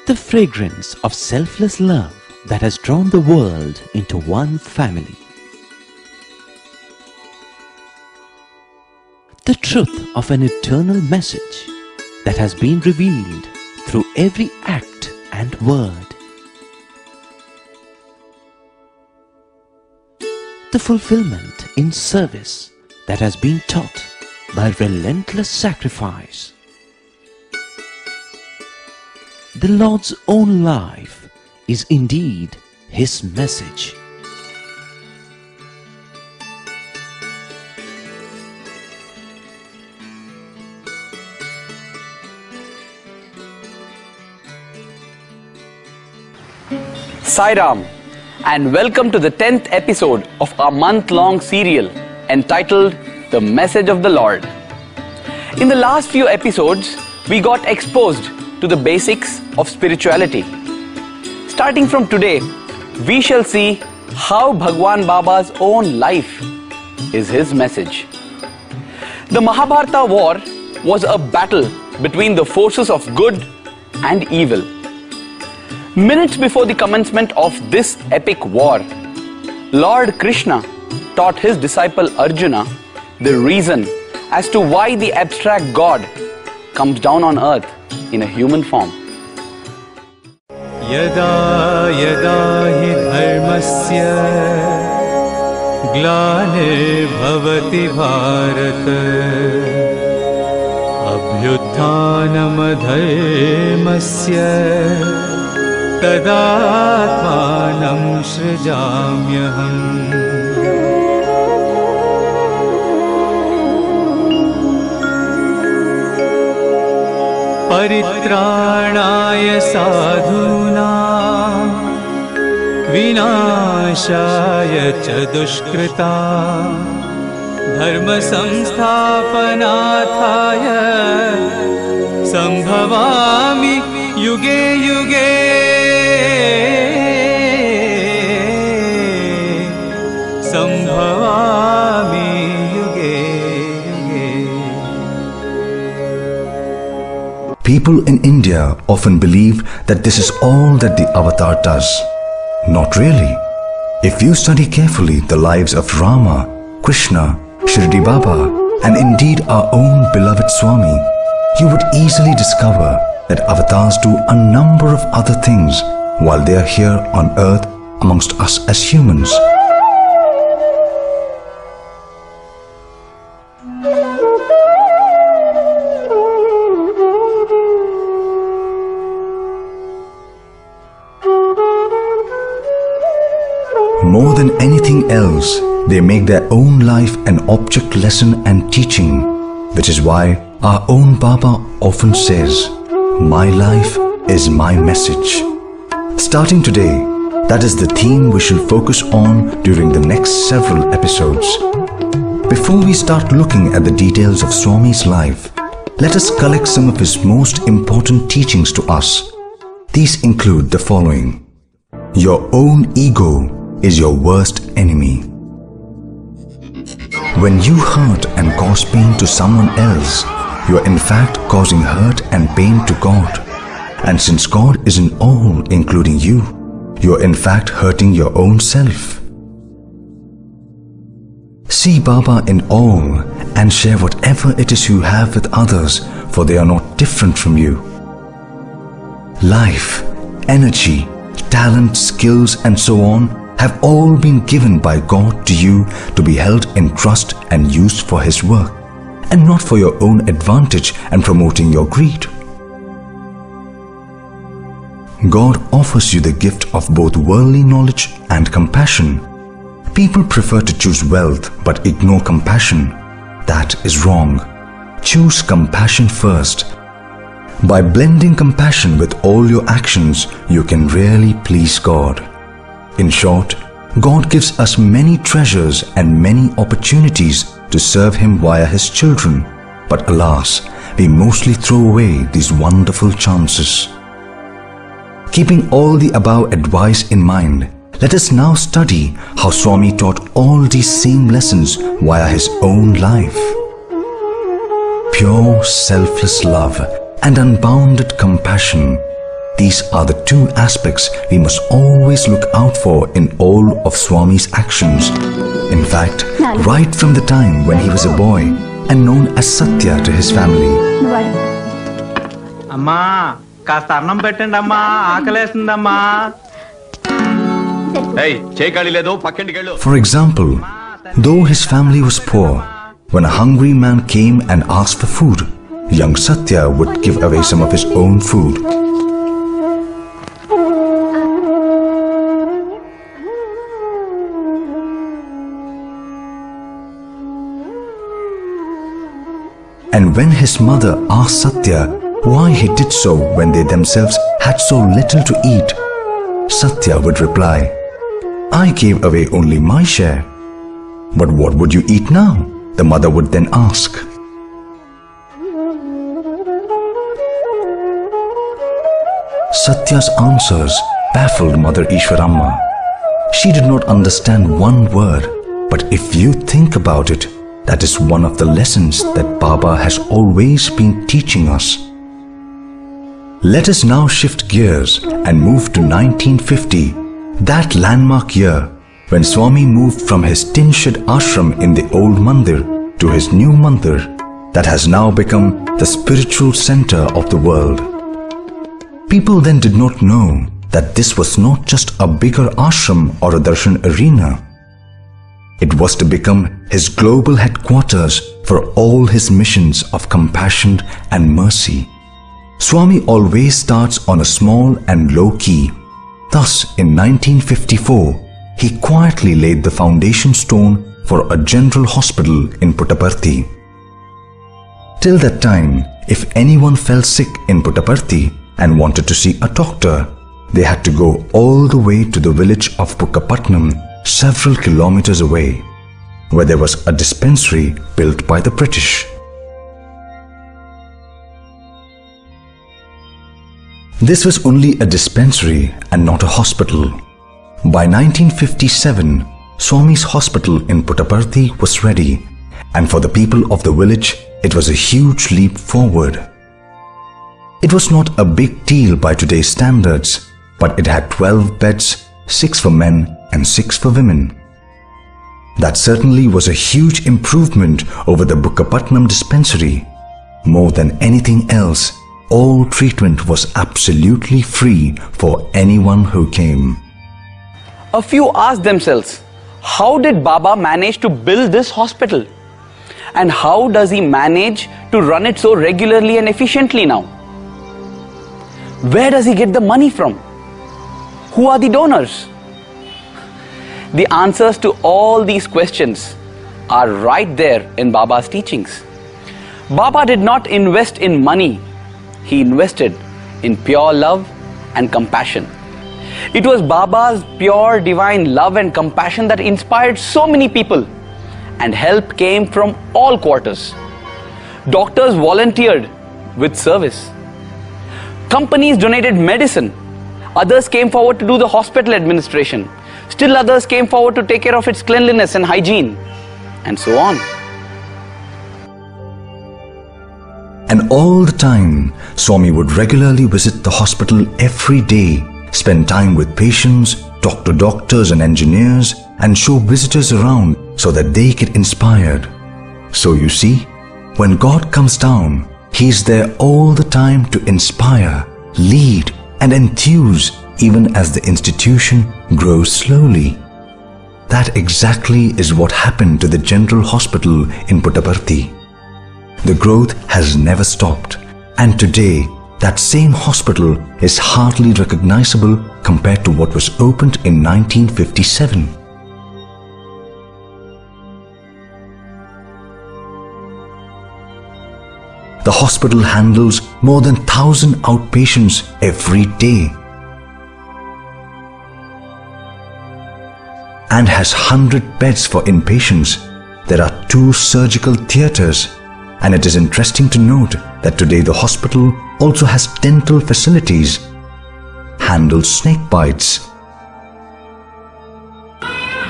The fragrance of selfless love that has drawn the world into one family. The truth of an eternal message that has been revealed through every act and word. The fulfillment in service that has been taught by relentless sacrifice. The Lord's own life is indeed His message. Sai Ram, and welcome to the 10th episode of our month-long serial entitled The Message of the Lord. In the last few episodes, we got exposed to the basics of spirituality. Starting from today, we shall see how Bhagwan Baba's own life is his message. The Mahabharata war was a battle between the forces of good and evil. Minutes before the commencement of this epic war, Lord Krishna taught his disciple Arjuna the reason as to why the abstract God comes down on earth in a human form. Yada yada hi dharmasya glane bhavati bharat abhyuthanam dharmasya tadatmanam srijamyaham. परित्राणाय साधूनां विनाशाय च दुष्कृतां धर्म संस्थापनार्थाय संभवामि युगे युगे. संभवामि युगे युगे. People in India often believe that this is all that the avatar does. Not really. If you study carefully the lives of Rama, Krishna, Shirdi Baba, and indeed our own beloved Swami, you would easily discover that avatars do a number of other things while they are here on earth amongst us as humans. More than anything else, they make their own life an object lesson and teaching, which is why our own Baba often says, "My life is my message." Starting today, that is the theme we shall focus on during the next several episodes. Before we start looking at the details of Swami's life, let us collect some of his most important teachings to us. These include the following. Your own ego is your worst enemy. When you hurt and cause pain to someone else, you are in fact causing hurt and pain to God. And since God is in all, including you, you are in fact hurting your own self. See Baba in all and share whatever it is you have with others, for they are not different from you. Life, energy, talent, skills, and so on have all been given by God to you to be held in trust and used for His work, and not for your own advantage and promoting your greed. God offers you the gift of both worldly knowledge and compassion. People prefer to choose wealth but ignore compassion. That is wrong. Choose compassion first. By blending compassion with all your actions, you can really please God. In short, God gives us many treasures and many opportunities to serve Him via His children. But alas, we mostly throw away these wonderful chances. Keeping all the above advice in mind, let us now study how Swami taught all these same lessons via his own life. Pure selfless love and unbounded compassion, These are the two aspects we must always look out for in all of Swami's actions. In fact, right from the time when he was a boy and known as Satya to his family. Amma, kaasta annam pettandi amma, aakalesund amma. Hey, chekali ledu pakkandi kellu. For example, though his family was poor, when a hungry man came and asked for food, young Satya would give away some of his own food. And when his mother asked Satya why he did so when they themselves had so little to eat, Satya would reply, "I gave away only my share." "But what would you eat now?" the mother would then ask. Satya's answers baffled Mother Ishwaramma. She did not understand one word, but if you think about it, that is one of the lessons that Baba has always been teaching us. Let us now shift gears and move to 1950, that landmark year when Swami moved from his tin-shed ashram in the old mandir to his new mandir that has now become the spiritual center of the world. People then did not know that this was not just a bigger ashram or a darshan arena. It was to become his global headquarters for all his missions of compassion and mercy. Swami always starts on a small and low key. Thus, in 1954, he quietly laid the foundation stone for a general hospital in Puttaparthi. Till that time, if anyone fell sick in Puttaparthi and wanted to see a doctor, they had to go all the way to the village of Bukkapatnam, several kilometers away, where there was a dispensary built by the British. This was only a dispensary and not a hospital. By 1957, Swami's hospital in Puttaparthi was ready, and for the people of the village, it was a huge leap forward. It was not a big deal by today's standards, but it had 12 beds, 6 for men and 6 for women. That certainly was a huge improvement over the Bukkapatnam dispensary. More than anything else, all treatment was absolutely free for anyone who came. A few asked themselves, how did Baba manage to build this hospital? And how does he manage to run it so regularly and efficiently now? Where does he get the money from? Who are the donors? The answers to all these questions are right there in Baba's teachings. Baba did not invest in money. He invested in pure love and compassion. It was Baba's pure divine love and compassion that inspired so many people, and help came from all quarters. Doctors volunteered with service. Companies donated medicine. Others came forward to do the hospital administration. Still others came forward to take care of its cleanliness and hygiene, and so on. And all the time, Swami would regularly visit the hospital every day, spend time with patients, talk to doctors and engineers, and show visitors around so that they get inspired. So you see, when God comes down, He is there all the time to inspire, lead, and enthuse even as the institution grows slowly. That exactly is what happened to the General Hospital in Puttaparthi. The growth has never stopped, and today that same hospital is hardly recognizable compared to what was opened in 1957. The hospital handles more than 1,000 outpatients every day and has 100 beds for inpatients. There are 2 surgical theatres, and it is interesting to note that today the hospital also has dental facilities, handles snake bites,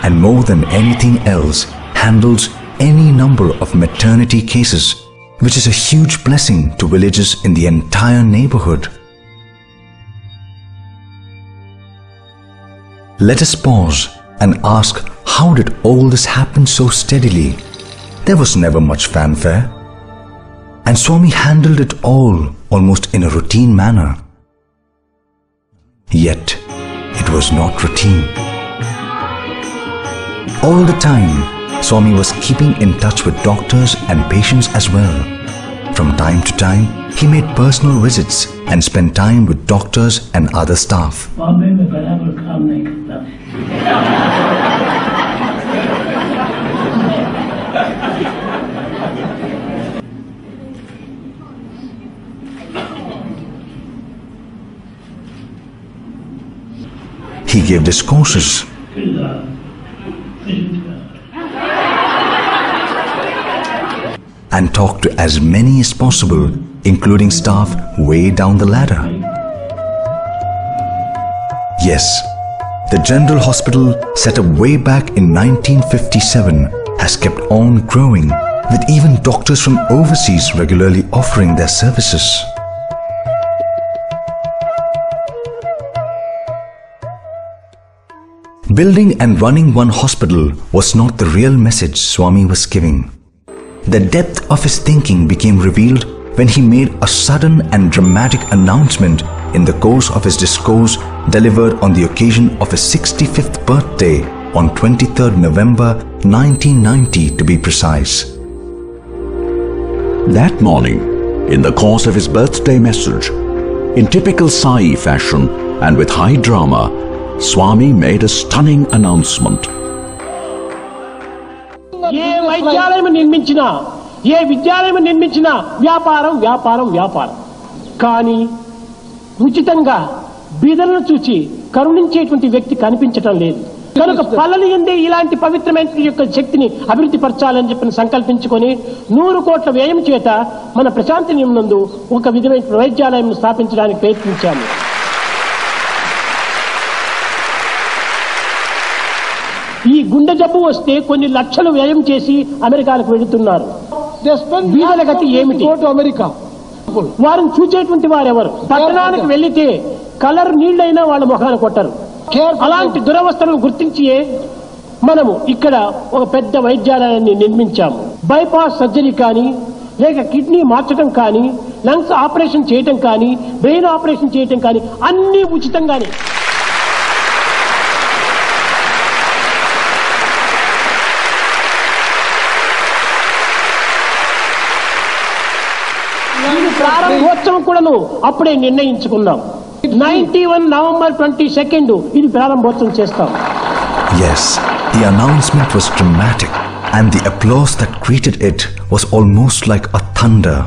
and more than anything else handles any number of maternity cases, which is a huge blessing to villages in the entire neighborhood. Let us pause and ask, how did all this happen so steadily? There was never much fanfare, and Swami handled it all almost in a routine manner. Yet, it was not routine. All the time, Swami was keeping in touch with doctors and patients as well. From time to time, he made personal visits and spent time with doctors and other staff. He gave discourses, and talked to as many as possible, including staff way down the ladder. Yes, the General Hospital, set up way back in 1957, has kept on growing, with even doctors from overseas regularly offering their services. Building and running one hospital was not the real message Swami was giving. The depth of his thinking became revealed when he made a sudden and dramatic announcement in the course of his discourse delivered on the occasion of his 65th birthday on 23rd November 1990 to be precise. That morning, in the course of his birthday message, in typical Sai fashion and with high drama, Swami made a stunning announcement. ఏ వైద్యాలయం నిర్మించినా ఏ విద్యాలయం నిర్మించినా వ్యాపారం వ్యాపారం వ్యాపారం కానీ ఉచితంగా బీదలను చూచి కరుణించేటువంటి వ్యక్తి కనిపించటం లేదు కనుక పల్లెలు ఎందే ఇలాంటి పవిత్రమైన యొక్క శక్తిని అభివృద్ధి పరచాలని చెప్పి సంకల్పించుకొని 100 కోట్ల వ్యయం చేత మన ప్రశాంతి నందు ఒక విధమైన వైద్యాలయం స్థాపించడానికి ప్రయత్నించాము. ఈ గుండె జబ్బు వస్తే కొన్ని లక్షలు వ్యయం చేసి అమెరికాలకు వెళుతున్నారు. వీళ్ళ గతి ఏమిటి? అమెరికా వారిని చూచేటువంటి వారెవరు? పట్టణానికి వెళ్లితే కలర్ నీళ్లైనా వాళ్ళ ముఖాన్ని కొట్టరు. అలాంటి దురవస్థలను గుర్తించి మనము ఇక్కడ ఒక పెద్ద వైద్యాలయాన్ని నిర్మించాము. బైపాస్ సర్జరీ కానీ, లేక కిడ్నీ మార్చడం కానీ, లంగ్స్ ఆపరేషన్ చేయటం కానీ, బ్రెయిన్ ఆపరేషన్ చేయటం కానీ అన్ని ఉచితంగానే. ప్రారంభోత్సవం కూడాను అప్పుడే నిర్ణయించుకున్నాం. 91 నవంబర్ 22 ఇది ప్రారంభోత్సవం చేస్తాం. Yes, the announcement was dramatic, and the applause that greeted it was almost like a thunder.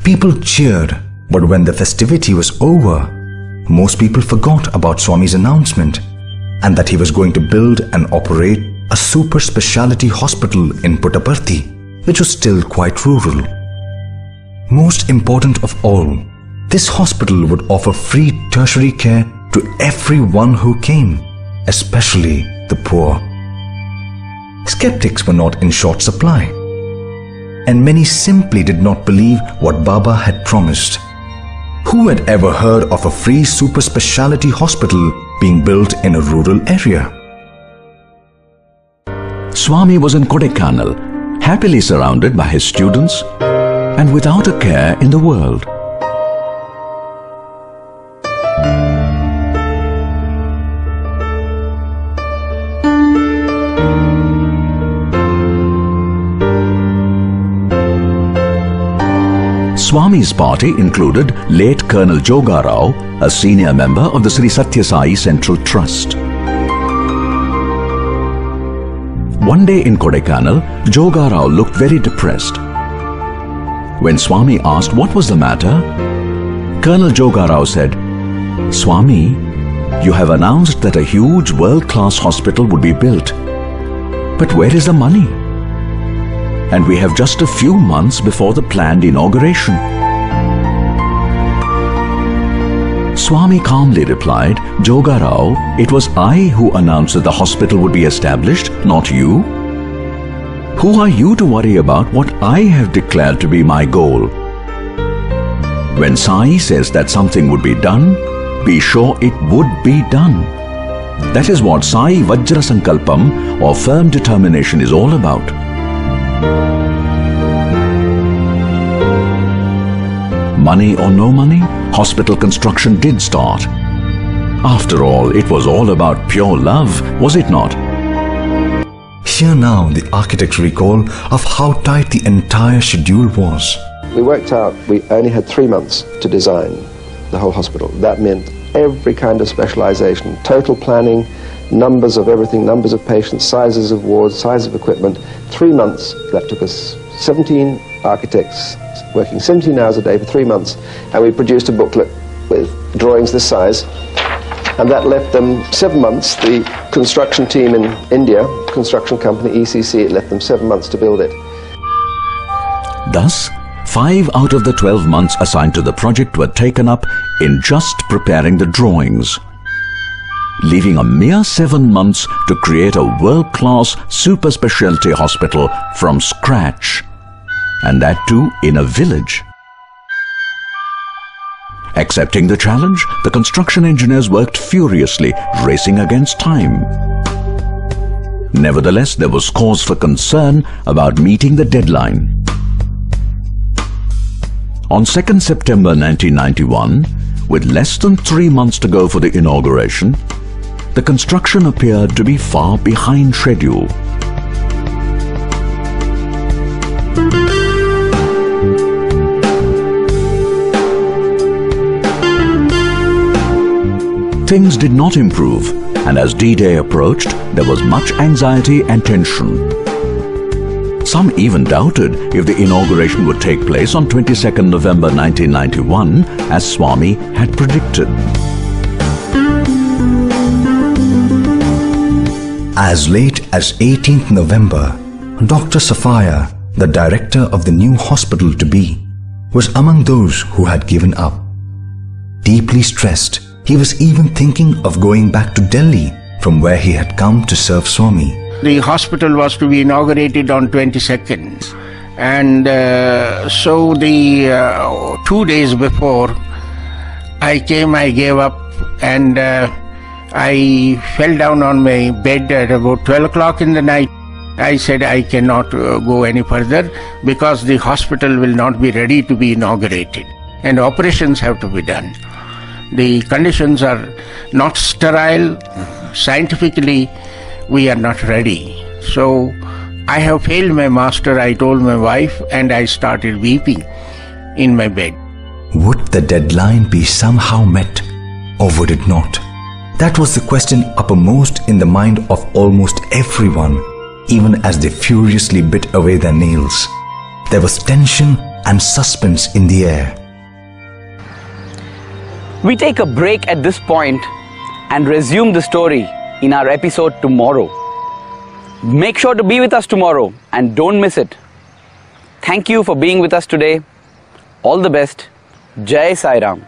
People cheered, but when the festivity was over, most people forgot about Swami's announcement and that he was going to build and operate a super speciality hospital in Puttaparthi, which was still quite rural. Most important of all, this hospital would offer free tertiary care to everyone who came, especially the poor. Skeptics were not in short supply, and many simply did not believe what Baba had promised. Who had ever heard of a free super speciality hospital being built in a rural area? Swami was in Kodaikanal, happily surrounded by his students and without a care in the world. Swami's party included late Colonel Jogarao, a senior member of the Sri Satya Sai Central Trust. One day in Kodaikanal, Jogarao looked very depressed. When Swami asked what was the matter, Colonel Jogarao said, "Swami, you have announced that a huge world-class hospital would be built. But where is the money? And we have just a few months before the planned inauguration." Swami calmly replied, "Jogarao, it was I who announced that the hospital would be established, not you. Who are you to worry about what I have declared to be my goal? When Sai says that something would be done, be sure it would be done. That is what Sai Vajra Sankalpam or firm determination is all about. Money or no money, hospital construction did start. After all, it was all about pure love, was it not? Hear now the architect's recall of how tight the entire schedule was. We worked out we only had 3 months to design the whole hospital. That meant every kind of specialization, total planning, numbers of everything, numbers of patients, sizes of wards, size of equipment. 3 months. That took us 17 architects working 17 hours a day for 3 months, and we produced a booklet with drawings this size, and that left them 7 months. The construction team in India, construction company ECC, it left them 7 months to build it. Thus, 5 out of the 12 months assigned to the project were taken up in just preparing the drawings, leaving a mere 7 months to create a world-class super specialty hospital from scratch, and that too in a village. Accepting the challenge, the construction engineers worked furiously, racing against time. Nevertheless, there was cause for concern about meeting the deadline. On 2nd September 1991, with less than 3 months to go for the inauguration, the construction appeared to be far behind schedule. Things did not improve, and as D-Day approached, there was much anxiety and tension. Some even doubted if the inauguration would take place on 22nd November 1991, as Swami had predicted. As late as 18th November, Dr. Safaya, the director of the new hospital-to-be, was among those who had given up. Deeply stressed, he was even thinking of going back to Delhi, from where he had come to serve Swami. The hospital was to be inaugurated on 22nd, and so the 2 days before I came, I gave up, and I fell down on my bed at about 12 o'clock in the night. I said I cannot go any further because the hospital will not be ready to be inaugurated and operations have to be done. The conditions are not sterile. Scientifically, we are not ready. So I have failed my master, I told my wife, and I started weeping in my bed. Would the deadline be somehow met, or would it not? That was the question uppermost in the mind of almost everyone, even as they furiously bit away their nails. There was tension and suspense in the air. We take a break at this point and resume the story in our episode tomorrow. Make sure to be with us tomorrow and don't miss it. Thank you for being with us today. All the best. Jai Sai Ram.